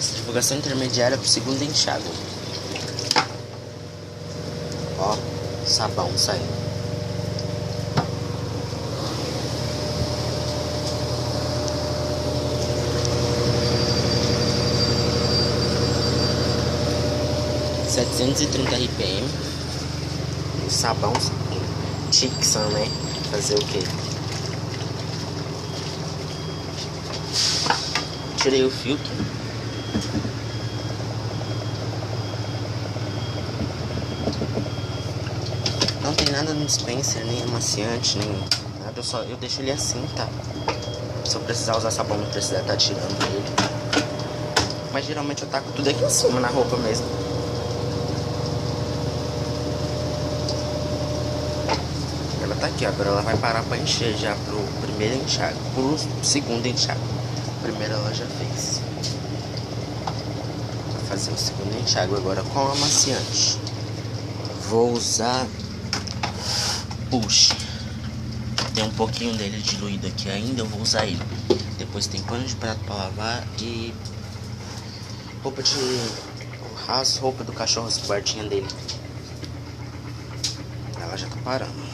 Centrifugação intermediária pro segundo enxágue. Ó, sabão saindo. (730 RPM). O sabão Tixan, né? Fazer o quê? Tirei o filtro. Não tem nada no dispenser, nem amaciante, nem nada. Eu deixo ele assim, tá? Se eu precisar usar sabão, não precisar estar tirando ele. Mas geralmente eu taco tudo aqui em cima, na roupa mesmo. Ela tá aqui, agora ela vai parar pra encher já pro primeiro enxágue, pro segundo enxágue. O primeiro ela já fez. Vou fazer o segundo enxágue agora com amaciante. Vou usar push. Tem um pouquinho dele diluído aqui ainda, eu vou usar ele. Depois tem pano de prato pra lavar e roupa de raso, roupa do cachorro, as cobertinhas dele. Ela já tá parando.